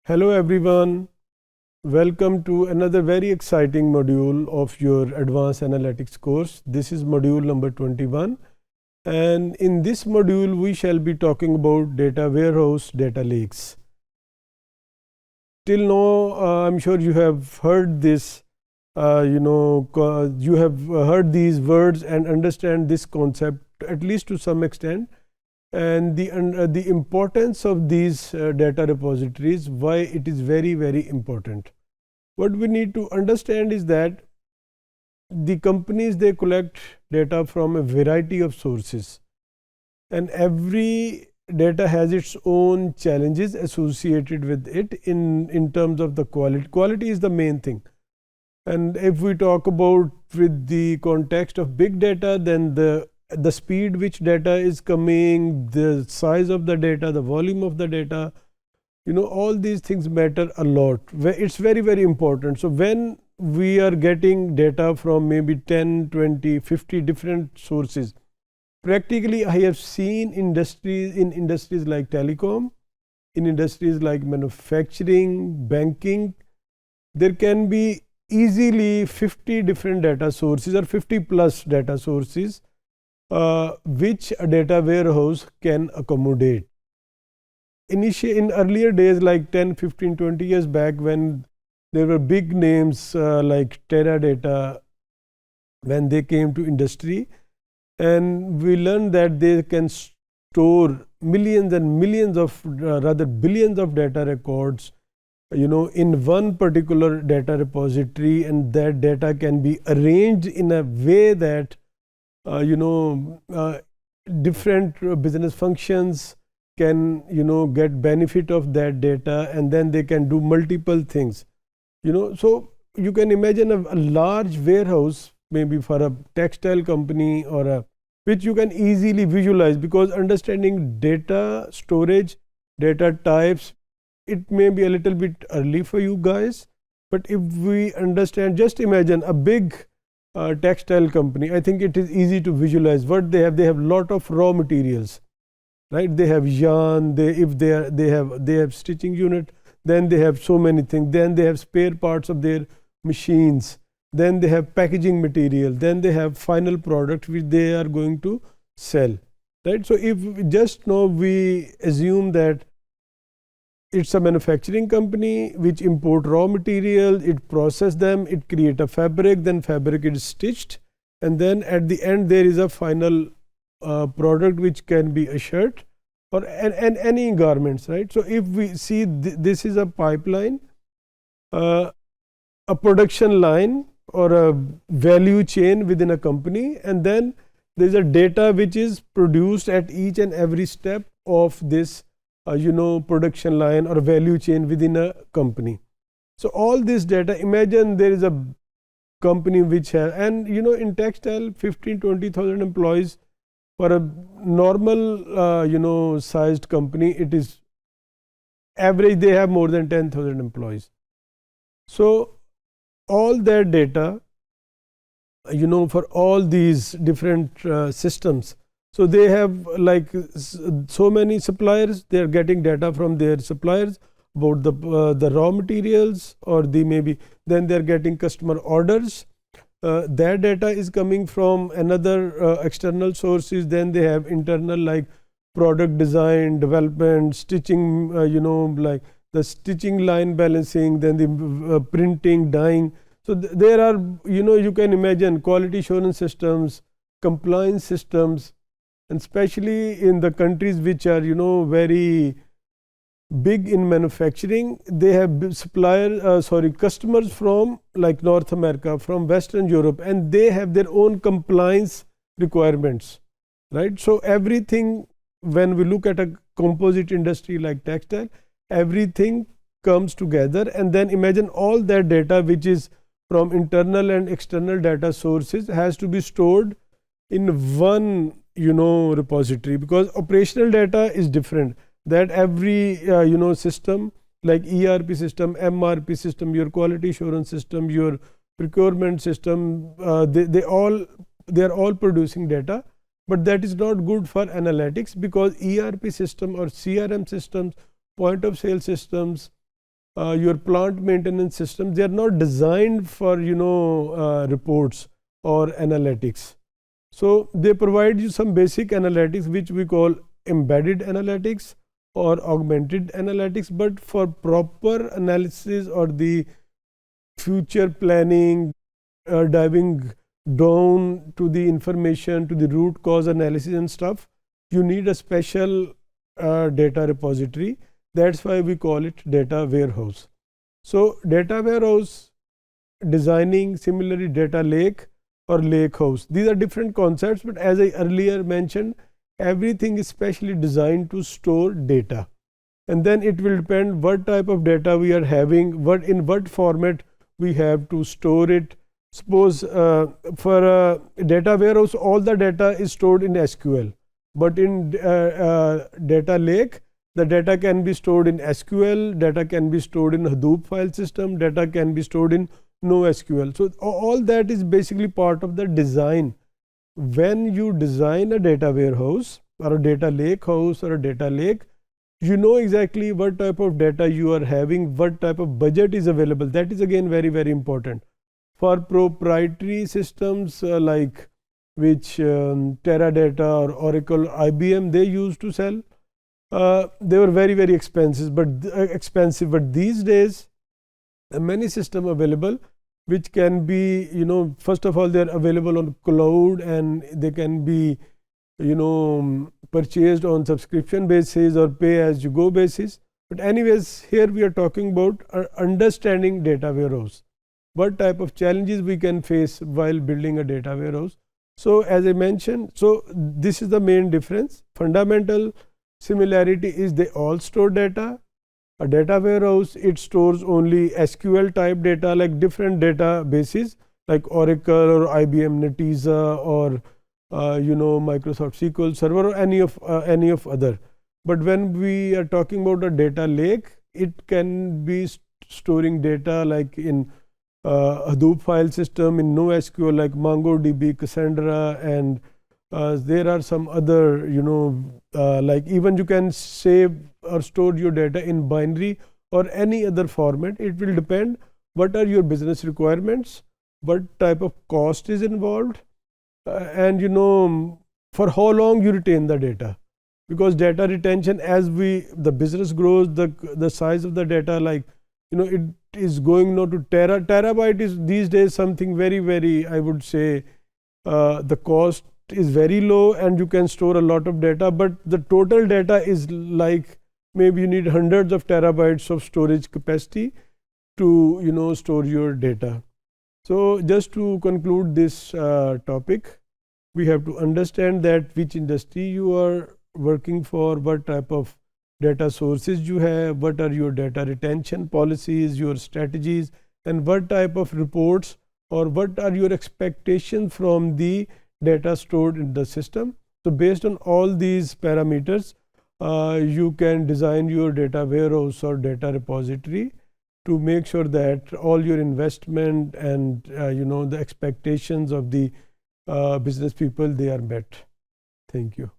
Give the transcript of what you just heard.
Hello everyone, welcome to another very exciting module of your advanced analytics course. This is module number 21, and in this module we shall be talking about data warehouse, data lakes. Till now I'm sure you have heard this, you have heard these words and understand this concept at least to some extent, and the importance of these data repositories, why it is very, very important. What we need to understand is that the companies, they collect data from a variety of sources, and every data has its own challenges associated with it in terms of the quality. Quality is the main thing. And if we talk about with the context of big data, then the speed which data is coming, the size of the data, the volume of the data, all these things matter a lot. It's very, very important. So when we are getting data from maybe 10, 20, 50 different sources, practically I have seen industries like telecom, in industries like manufacturing, banking, there can be easily 50 different data sources or 50 plus data sources which a data warehouse can accommodate. In earlier days, like 10, 15, 20 years back, when there were big names like Teradata, when they came to industry, and we learned that they can store millions and millions of, rather billions of data records, in one particular data repository, and that data can be arranged in a way that, different business functions can, get benefit of that data, and then they can do multiple things. So you can imagine a large warehouse, maybe for a textile company or which you can easily visualize, because understanding data storage, data types, it may be a little bit early for you guys, but if we understand, just imagine a big textile company. I think it is easy to visualize what they have. They have lot of raw materials, right? They have yarn, they have stitching unit, then they have so many things, then they have spare parts of their machines, then they have packaging material, then they have final product which they are going to sell, right? So if just now we assume that it's a manufacturing company which import raw material, it process them, it create a fabric, then fabric is stitched, and then at the end there is a final product which can be a shirt or any garments, right? So if we see this is a pipeline, a production line or a value chain within a company, and then there is a data which is produced at each and every step of this production line or value chain within a company. So all this data, imagine there is a company which has, and in textile 15-20,000 employees. For a normal sized company, it is average they have more than 10,000 employees. So all that data, for all these different systems, so they have like so many suppliers, they are getting data from their suppliers about the raw materials, or then they are getting customer orders. That data is coming from another external sources. Then they have internal, like product design, development, stitching, like the stitching line balancing, then the printing, dyeing. So there are, you can imagine quality assurance systems, compliance systems, and especially in the countries which are, very big in manufacturing, they have customers from like North America, from Western Europe, and they have their own compliance requirements, right? So everything, when we look at a composite industry like textile, everything comes together, and then imagine all that data which is from internal and external data sources has to be stored in one repository, because operational data is different, that every system like ERP system, MRP system, your quality assurance system, your procurement system, they are all producing data, but that is not good for analytics, because ERP system or CRM systems, point of sale systems, your plant maintenance systems, they are not designed for reports or analytics. So they provide you some basic analytics which we call embedded analytics or augmented analytics, but for proper analysis or the future planning, diving down to the information, to the root cause analysis and stuff, you need a special data repository. That's why we call it data warehouse. So data warehouse designing, similarly data lake or lake house, these are different concepts, but as I earlier mentioned, everything is specially designed to store data, and then it will depend what type of data we are having, in what format we have to store it. Suppose for a data warehouse, all the data is stored in SQL, but in data lake, the data can be stored in SQL, data can be stored in Hadoop file system, data can be stored in NoSQL. So all that is basically part of the design. When you design a data warehouse or a data lake house or a data lake, you know exactly what type of data you are having, what type of budget is available. That is again very, very important. For proprietary systems like which Teradata or Oracle, IBM, they used to sell, they were very, very expensive. But these days, many systems available which can be, first of all, they are available on cloud and they can be, purchased on subscription basis or pay as you go basis. But anyways, here we are talking about understanding data warehouse, what type of challenges we can face while building a data warehouse. So as I mentioned, so this is the main difference. Fundamental similarity is they all store data. A data warehouse, it stores only SQL type data, like different databases like Oracle or IBM Netezza or Microsoft SQL Server or any of other. But when we are talking about a data lake, it can be storing data like in Hadoop file system, in NoSQL like MongoDB, Cassandra, and there are some other, like even you can save or store your data in binary or any other format. It will depend what are your business requirements, what type of cost is involved, and for how long you retain the data. Because data retention, as the business grows, the size of the data, like it is going now to terabyte is these days something very, very, I would say, the cost is very low and you can store a lot of data, but the total data is like maybe you need hundreds of terabytes of storage capacity to store your data. So just to conclude this topic, we have to understand that which industry you are working for, what type of data sources you have, what are your data retention policies, your strategies, and what type of reports or what are your expectations from the data stored in the system. So based on all these parameters, you can design your data warehouse or data repository to make sure that all your investment and the expectations of the business people, they are met. Thank you.